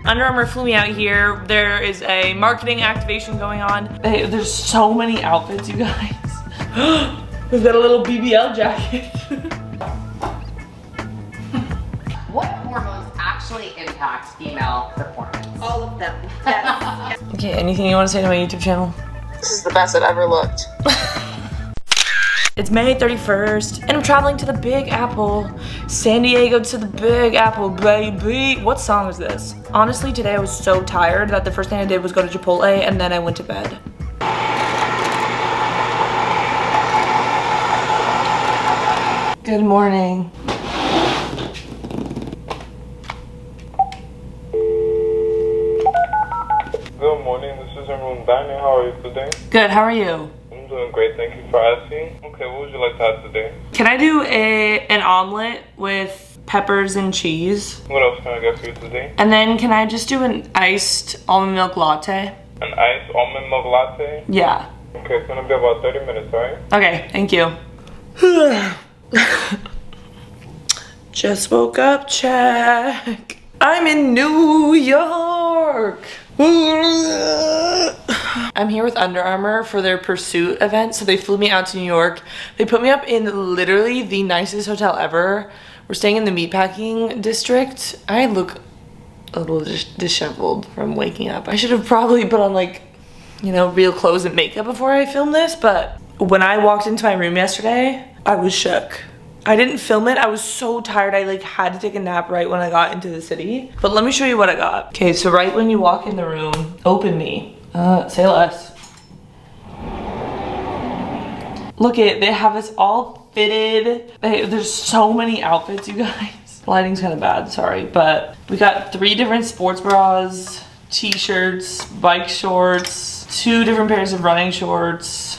Under Armour flew me out here. There is a marketing activation going on. There's so many outfits, you guys. We've got a little BBL jacket. What hormones actually impact female performance? All of them, yes. Okay, anything you want to say to my YouTube channel? This is the best I've ever looked. It's May 31st, and I'm traveling to the Big Apple. San Diego to the Big Apple, baby. What song is this? Honestly, today I was so tired that the first thing I did was go to Chipotle, and then I went to bed. Good morning. Good morning, this is Armour Dining. How are you today? Good, how are you? I'm doing great, thank you for asking. Okay, what would you like to have today? Can I do an omelet with peppers and cheese? What else can I get for you today? And then can I just do an iced almond milk latte? An iced almond milk latte? Yeah. Okay, it's gonna be about 30 minutes, alright? Okay, thank you. Just woke up, check. I'm in New York. I'm here with Under Armour for their Pursuit event. So they flew me out to New York. They put me up in literally the nicest hotel ever. We're staying in the meatpacking district. I look a little disheveled from waking up. I should have probably put on like, you know, real clothes and makeup before I filmed this, but when I walked into my room yesterday, I was shook. I didn't film it. I was so tired. I like had to take a nap right when I got into the city. But let me show you what I got. Okay, so right when you walk in the room, open me. Say less. Look at, they have us all fitted. There's so many outfits, you guys. The lighting's kind of bad, sorry. But we got 3 different sports bras, t-shirts, bike shorts, 2 different pairs of running shorts,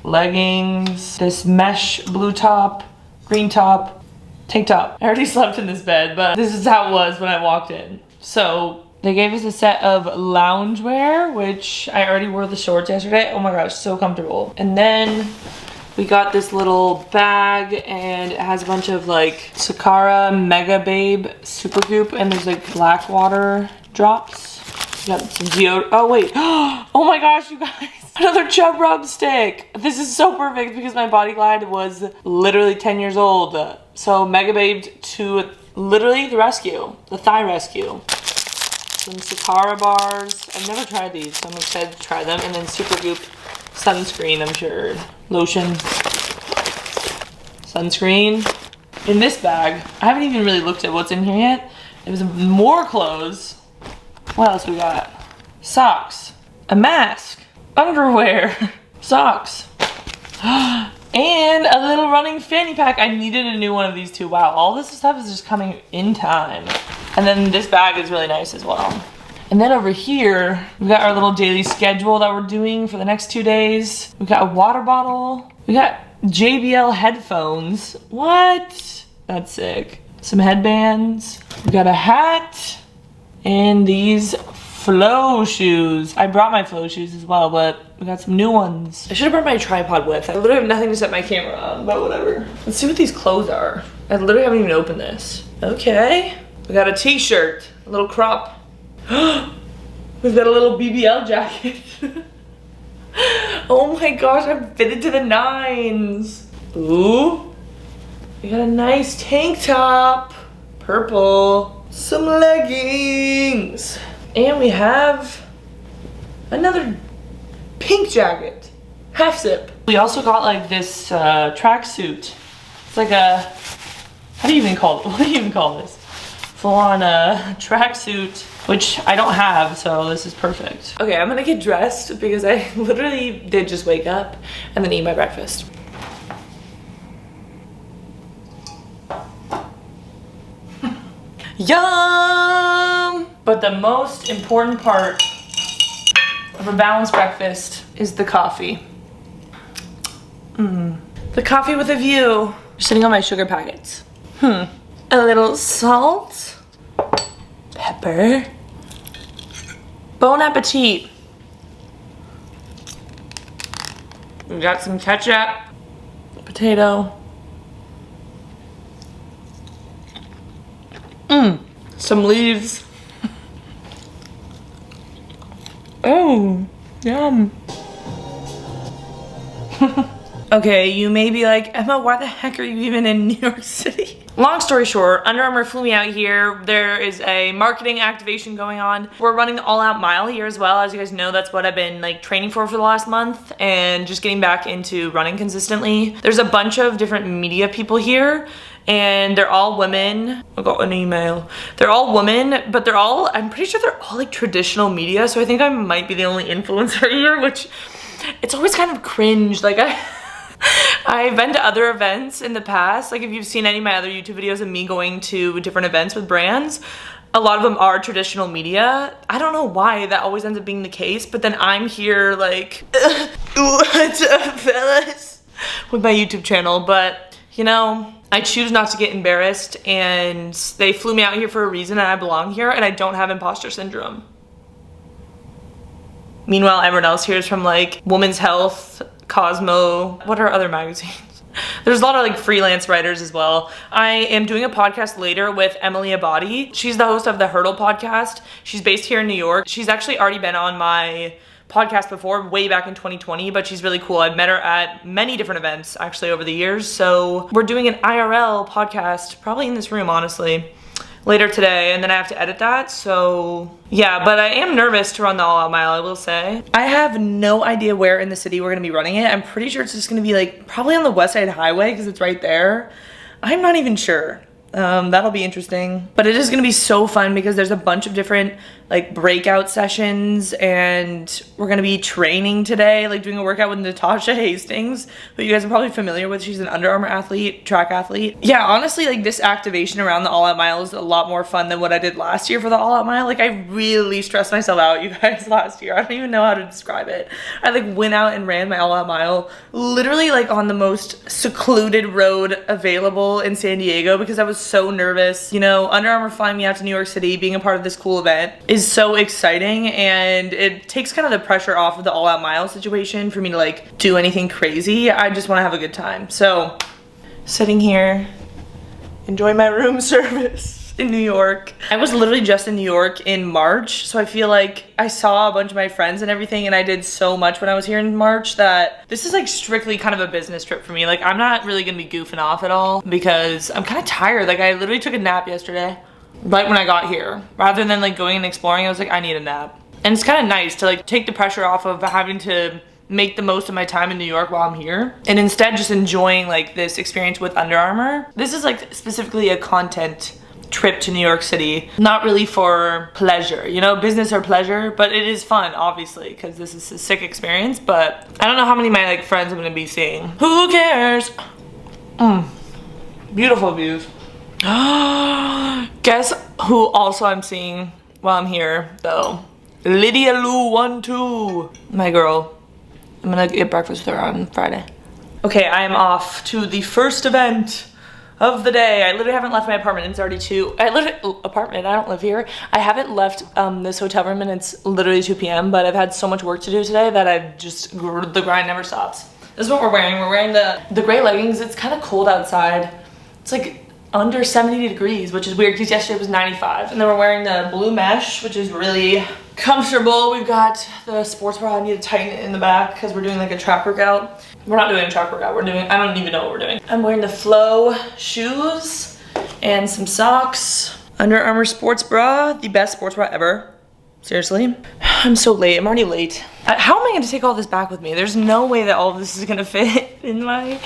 leggings, this mesh blue top, green top, tank top. I already slept in this bed, but this is how it was when I walked in. So they gave us a set of loungewear, which I already wore the shorts yesterday. Oh my gosh, so comfortable. And then we got this little bag, and it has a bunch of like Sakara Mega Babe Supergoop, and there's like black water drops. We got some deodorant. Oh wait, oh my gosh, you guys. Another Chub Rub stick. This is so perfect because my Body Glide was literally 10 years old. So Mega Babe to literally the rescue, the thigh rescue. Some Sakara bars. I've never tried these, so I'm excited to try them. And then Supergoop sunscreen, I'm sure. Lotion. Sunscreen. In this bag, I haven't even really looked at what's in here yet. It was more clothes. What else we got? Socks. A mask. Underwear, socks, and a little running fanny pack. I needed a new one of these too. Wow, all this stuff is just coming in time. And then this bag is really nice as well. And then over here, we got our little daily schedule that we're doing for the next 2 days. We got a water bottle. We got JBL headphones. What? That's sick. Some headbands. We got a hat. And these flow shoes. I brought my flow shoes as well, but we got some new ones. I should have brought my tripod with. I literally have nothing to set my camera on, but whatever. Let's see what these clothes are. I literally haven't even opened this. Okay. We got a t-shirt, a little crop. We've got a little BBL jacket. Oh my gosh, I'm fitted to the nines. Ooh. We got a nice tank top. Purple. Some leggings. And we have another pink jacket, half zip. We also got like this tracksuit. It's like a, how do you even call it? What do you even call this? Full on tracksuit, which I don't have, so this is perfect. Okay, I'm gonna get dressed because I literally did just wake up and then eat my breakfast. Yum! But the most important part of a balanced breakfast is the coffee. The coffee with a view. Sitting on my sugar packets. A little salt, pepper, bon appetit. We got some ketchup, potato. Some leaves. Oh, yum. Okay, you may be like, Emma, why the heck are you even in New York City? Long story short, Under Armour flew me out here. There is a marketing activation going on. We're running the All Out Mile here as well. As you guys know, that's what I've been like training for the last month and just getting back into running consistently. There's a bunch of different media people here and they're all women. I got an email. They're all women, but I'm pretty sure they're all like traditional media. So I think I might be the only influencer here, which it's always kind of cringe. Like I've been to other events in the past. Like if you've seen any of my other YouTube videos of me going to different events with brands, a lot of them are traditional media. I don't know why that always ends up being the case, but then I'm here like, what's up, fellas? With my YouTube channel, but you know, I choose not to get embarrassed and they flew me out here for a reason and I belong here and I don't have imposter syndrome. Meanwhile, everyone else here is from like Women's Health, Cosmo, what are other magazines? There's a lot of like freelance writers as well. I am doing a podcast later with Emily Abadi. She's the host of the Hurdle podcast. She's based here in New York. She's actually already been on my podcast before, way back in 2020, but she's really cool. I've met her at many different events actually over the years. So we're doing an IRL podcast, probably in this room, honestly, later today, and then I have to edit that, so yeah, but I am nervous to run the All Out Mile, I will say. I have no idea where in the city we're gonna be running it. I'm pretty sure it's just gonna be like, probably on the West Side Highway, because it's right there. I'm not even sure. That'll be interesting. But it is gonna be so fun because there's a bunch of different like breakout sessions and we're gonna be training today, like doing a workout with Natasha Hastings, who you guys are probably familiar with. She's an Under Armour athlete, track athlete. Yeah, honestly, like this activation around the All Out Mile is a lot more fun than what I did last year for the All Out Mile. Like I really stressed myself out, you guys, last year. I don't even know how to describe it. I like went out and ran my All Out Mile literally like on the most secluded road available in San Diego because I was so nervous. You know, Under Armour flying me out to New York City, being a part of this cool event is so exciting and it takes kind of the pressure off of the All Out Mile situation for me to like do anything crazy. I just want to have a good time. So sitting here, enjoy my room service in New York. I was literally just in New York in March, so I feel like I saw a bunch of my friends and everything and I did so much when I was here in March that this is like strictly kind of a business trip for me. Like I'm not really gonna be goofing off at all because I'm kind of tired. Like I literally took a nap yesterday, right when I got here. Rather than like going and exploring, I was like, I need a nap. And it's kind of nice to like take the pressure off of having to make the most of my time in New York while I'm here and instead just enjoying like this experience with Under Armour. This is like specifically a content trip to New York City, not really for pleasure, you know, business or pleasure, but it is fun obviously because this is a sick experience. But I don't know how many of my like friends I'm gonna be seeing. Who cares? Beautiful views. Guess who also I'm seeing while I'm here though? Lydia Lou 12, my girl. I'm gonna get breakfast with her on Friday. Okay, I am off to the first event of the day. I literally haven't left my apartment. It's already 2. I don't live here. I haven't left this hotel room and it's literally 2 p.m. but I've had so much work to do today that the grind never stops. This is what we're wearing. We're wearing the gray leggings. It's kind of cold outside. It's like under 70 degrees, which is weird because yesterday it was 95. And then we're wearing the blue mesh, which is really comfortable. We've got the sports bra. I need to tighten it in the back because we're doing like a track workout. We're not doing a track workout. I don't even know what we're doing. I'm wearing the Flow shoes and some socks. Under Armour sports bra, the best sports bra ever. Seriously. I'm so late. I'm already late. How am I going to take all this back with me? There's no way that all of this is going to fit in my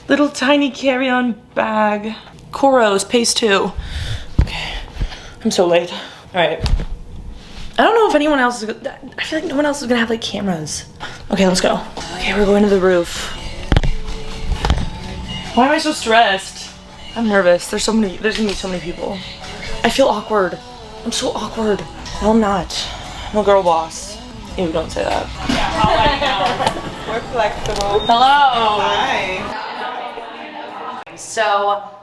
little tiny carry-on bag. Coros, pace 2. Okay. I'm so late. All right. I don't know if anyone else is gonna, I feel like no one else is gonna have like cameras. Okay, let's go. Okay, we're going to the roof. Why am I so stressed? I'm nervous. There's gonna be so many people. I feel awkward. I'm so awkward. No, I'm not. I'm a girl boss. Ew, don't say that. We're flexible. Hello. Hi.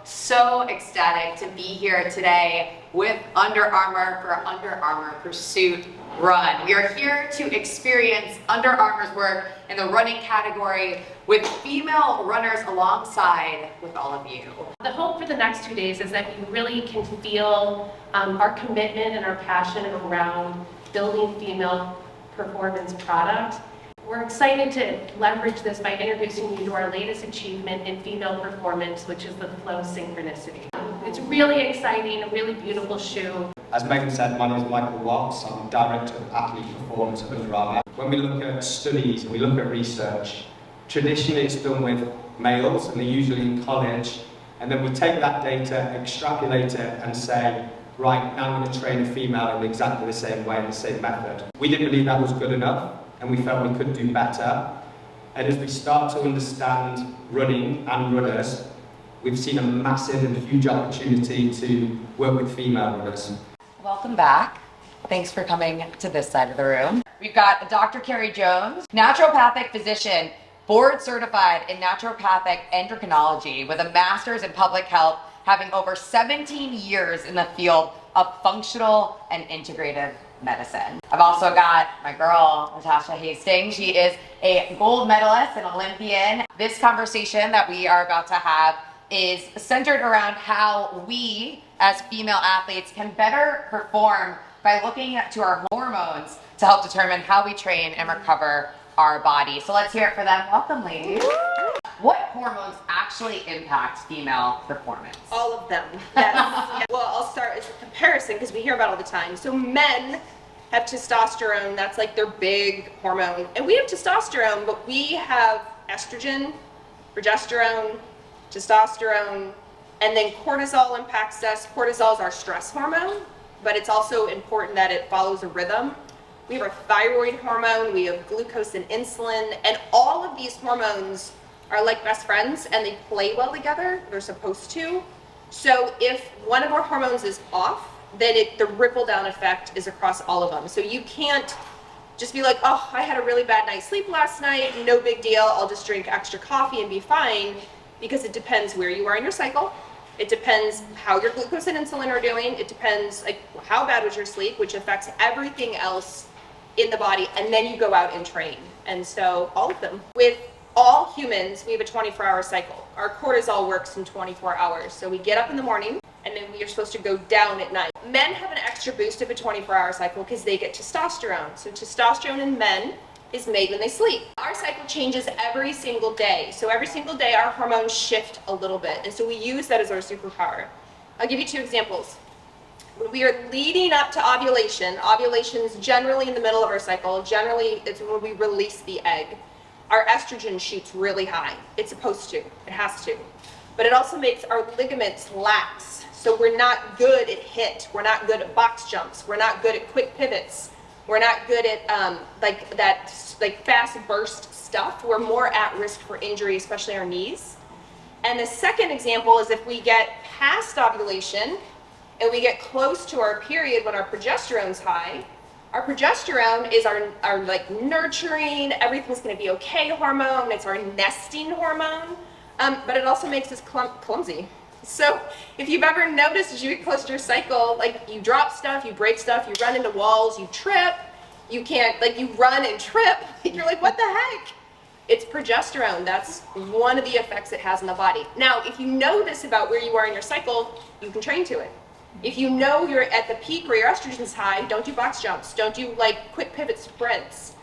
So ecstatic to be here today with Under Armour for Under Armour Pursuit Run. We are here to experience Under Armour's work in the running category with female runners alongside with all of you. The hope for the next 2 days is that you really can feel our commitment and our passion around building female performance product. We're excited to leverage this by introducing you to our latest achievement in female performance, which is the Flow Synchronicity. It's really exciting, a really beautiful shoe. As Megan said, my name is Michael Watts. I'm Director of Athlete Performance at Under Armour. When we look at studies and we look at research, traditionally it's done with males, and they're usually in college, and then we take that data, extrapolate it, and say, right, now I'm going to train a female in exactly the same way, in the same method. We didn't believe that was good enough, and we felt we could do better. And as we start to understand running and runners, we've seen a massive and huge opportunity to work with female runners. Welcome back. Thanks for coming to this side of the room. We've got Dr. Carrie Jones, naturopathic physician, board certified in naturopathic endocrinology with a master's in public health, having over 17 years in the field of functional and integrative medicine. I've also got my girl, Natasha Hastings. She is a gold medalist and Olympian. This conversation that we are about to have is centered around how we as female athletes can better perform by looking to our hormones to help determine how we train and recover our body. So let's hear it for them. Welcome, ladies. What hormones actually impact female performance? All of them, yes. Well, I'll start as a comparison because we hear about it all the time. So men have testosterone, that's like their big hormone. And we have testosterone, but we have estrogen, progesterone, testosterone, and then cortisol impacts us. Cortisol is our stress hormone, but it's also important that it follows a rhythm. We have our thyroid hormone, we have glucose and insulin, and all of these hormones are like best friends and they play well together. They're supposed to. So if one of our hormones is off, then the ripple down effect is across all of them. So you can't just be like, oh, I had a really bad night's sleep last night, no big deal, I'll just drink extra coffee and be fine, because it depends where you are in your cycle. It depends how your glucose and insulin are doing. It depends like how bad was your sleep, which affects everything else in the body, and then you go out and train. And so all of them. With all humans, we have a 24-hour cycle. Our cortisol works in 24 hours. So we get up in the morning, and then we are supposed to go down at night. Men have an extra boost of a 24-hour cycle because they get testosterone. So testosterone in men is made when they sleep. Our cycle changes every single day. So every single day our hormones shift a little bit. And so we use that as our superpower. I'll give you 2 examples. When we are leading up to ovulation, ovulation is generally in the middle of our cycle. Generally, it's when we release the egg. Our estrogen shoots really high. It's supposed to. It has to. But it also makes our ligaments lax. So we're not good at HIIT. We're not good at box jumps. We're not good at quick pivots. We're not good at fast burst stuff. We're more at risk for injury, especially our knees. And the second example is if we get past ovulation and we get close to our period when our progesterone's high. Our progesterone is our like nurturing, everything's going to be okay hormone. It's our nesting hormone, but it also makes us clumsy. So if you've ever noticed as you get close to your cycle, like you drop stuff, you break stuff, you run into walls, you trip, you can't, like you run and trip, you're like, what the heck? It's progesterone. That's one of the effects it has on the body. Now, if you know this about where you are in your cycle, you can train to it. If you know you're at the peak where your estrogen's high, don't do box jumps. Don't do like quick pivot sprints.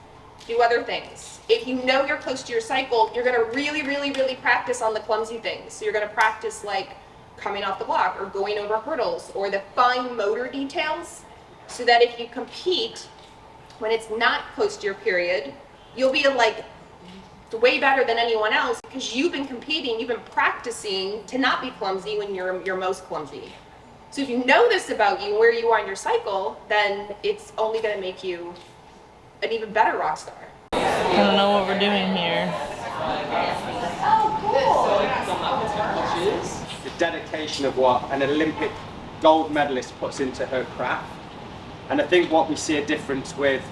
Do other things. If you know you're close to your cycle, you're going to really, really, really practice on the clumsy things. So you're going to practice like coming off the block or going over hurdles or the fine motor details, so that if you compete when it's not close to your period, you'll be like way better than anyone else because you've been competing, you've been practicing to not be clumsy when you're most clumsy. So if you know this about you, where you are in your cycle, then it's only going to make you an even better rock star. I don't know what we're doing here. The dedication of what an Olympic gold medalist puts into her craft. And I think what we see a difference with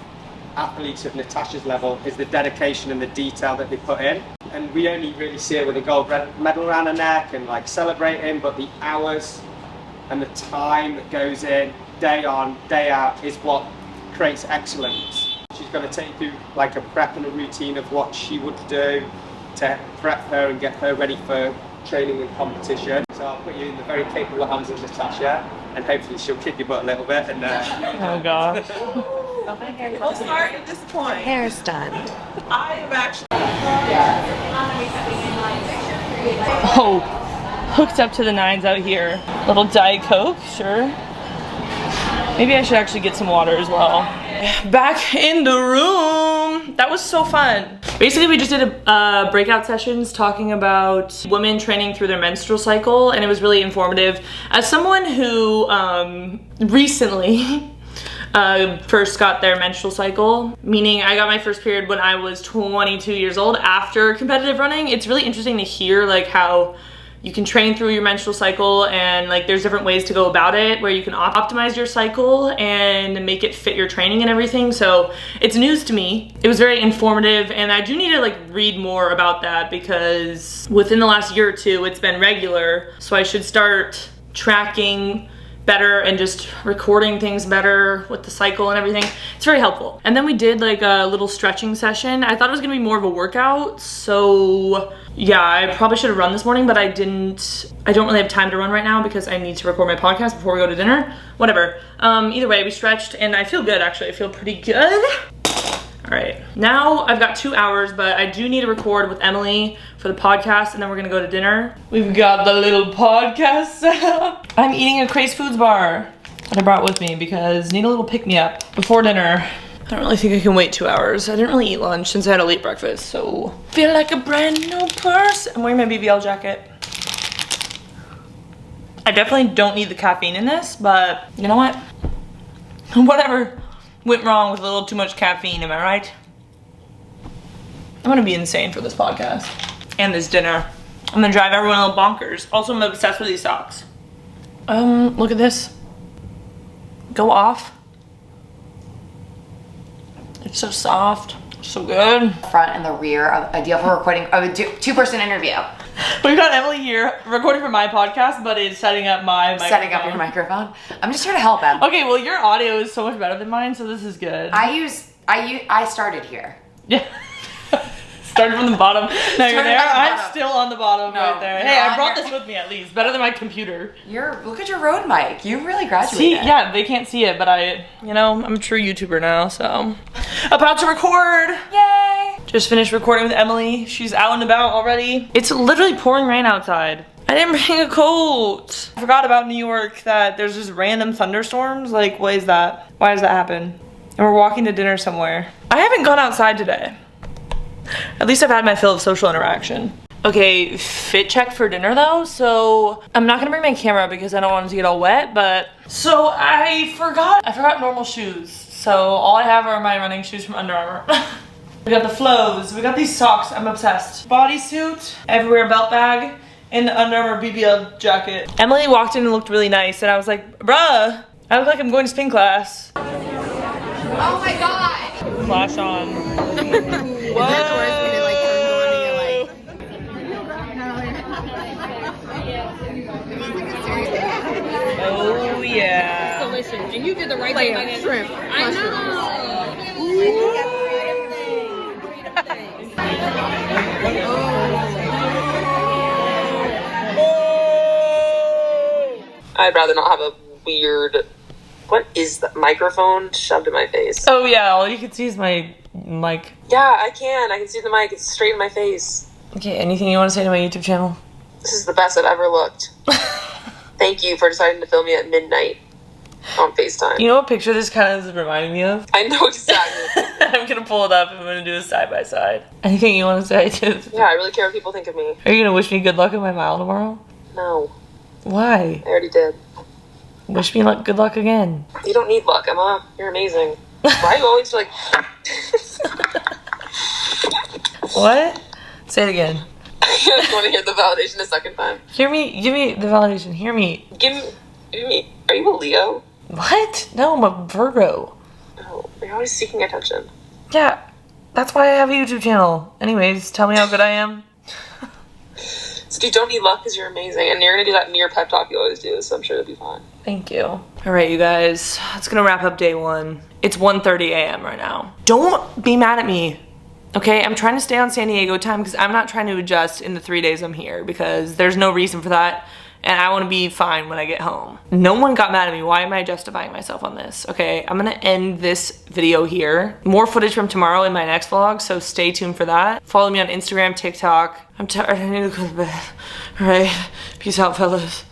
athletes at Natasha's level is the dedication and the detail that they put in. And we only really see her with a gold medal around her neck and like celebrating, but the hours and the time that goes in day on, day out is what creates excellence. She's going to take you like a prep and a routine of what she would do to prep her and get her ready for training and competition. So I'll put you in the very capable hands of Natasha, and hopefully she'll kick your butt a little bit. And oh gosh. I'm sorry to disappoint. Hair's done. I am actually. Oh, hooked up to the nines out here. Little Diet Coke, sure. Maybe I should actually get some water as well. Back in the room. That was so fun. Basically, we just did a breakout sessions talking about women training through their menstrual cycle, and it was really informative. As someone who recently first got their menstrual cycle, meaning I got my first period when I was 22 years old after competitive running, it's really interesting to hear like how you can train through your menstrual cycle, and like there's different ways to go about it where you can optimize your cycle and make it fit your training and everything. So it's news to me. It was very informative, and I do need to like read more about that because within the last year or two it's been regular, so I should start tracking better and just recording things better with the cycle and everything. It's very helpful. And then we did like a little stretching session. I thought it was gonna be more of a workout, so yeah, I probably should have run this morning, but I didn't. I don't really have time to run right now because I need to record my podcast before we go to dinner. Whatever. Either way, we stretched and I feel good actually. I feel pretty good. All right, now I've got 2 hours, but I do need to record with Emily for the podcast, and then we're gonna go to dinner. We've got the little podcast set up. I'm eating a Craze Foods bar that I brought with me because I need a little pick-me-up before dinner. I don't really think I can wait 2 hours. I didn't really eat lunch since I had a late breakfast, so feel like a brand new person. I'm wearing my BBL jacket. I definitely don't need the caffeine in this, but you know what? Whatever went wrong with a little too much caffeine, am I right? I'm gonna be insane for this podcast and this dinner. I'm gonna drive everyone a little bonkers. Also, I'm obsessed with these socks. Look at this. Go off. It's so soft, so good. Front and the rear, ideal for recording a two-person interview. We've got Emily here recording for my podcast, but it's setting up my microphone. Setting up your microphone. I'm just here to help, Em. Okay, well your audio is so much better than mine, so this is good. I started here. Yeah. Started from the bottom. No, you're there. I'm bottom. still on the bottom No, right there. you're Hey, I on brought your- this with me at least. Better than my computer. Look at your road mic. You really graduated. See, yeah, they can't see it, but I'm a true YouTuber now, so. About to record. Yay! Just finished recording with Emily. She's out and about already. It's literally pouring rain outside. I didn't bring a coat. I forgot about New York that there's just random thunderstorms. Like, what is that? Why does that happen? And we're walking to dinner somewhere. I haven't gone outside today. At least I've had my fill of social interaction. Okay, fit check for dinner though, so I'm not gonna bring my camera because I don't want it to get all wet, but so I forgot normal shoes. So all I have are my running shoes from Under Armour. We got the flows, we got these socks, I'm obsessed. Bodysuit, everywhere belt bag, and the Under Armour BBL jacket. Emily walked in and looked really nice, and I was like, bruh, I look like I'm going to spin class. Oh my god! Flash on. Oh yeah. Delicious. And you did the right thing by that shrimp. I I'd rather not have a weird, what is that, microphone shoved in my face. Oh yeah, all you can see is my mic. Yeah, I can see the mic. It's straight in my face. Okay, anything you want to say to my YouTube channel? This is the best I've ever looked. Thank you for deciding to film me at midnight on FaceTime. You know what picture this kind of is reminding me of? I know exactly. I'm gonna pull it up and I'm gonna do a side by side. Anything you want to say to? Yeah, I really care what people think of me. Are you gonna wish me good luck in my mile tomorrow? No, Why? I already did. Wish me good luck again. You don't need luck, Emma. You're amazing. Why are you always like... What? Say it again. I just want to hear the validation a second time. Give me the validation. Hear me. Give me... Are you a Leo? What? No, I'm a Virgo. Oh, you're always seeking attention. Yeah, that's why I have a YouTube channel. Anyways, tell me how good I am. So you don't need luck because you're amazing. And you're going to do that near pep talk you always do, so I'm sure it'll be fine. Thank you. All right, you guys, that's gonna wrap up day one. It's 1:30 a.m. right now. Don't be mad at me, okay? I'm trying to stay on San Diego time because I'm not trying to adjust in the 3 days I'm here because there's no reason for that. and I want to be fine when I get home. No one got mad at me. Why am I justifying myself on this? Okay, I'm gonna end this video here. More footage from tomorrow in my next vlog, so stay tuned for that. Follow me on Instagram, TikTok. I'm tired, I need to go to bed. All right, peace out, fellas.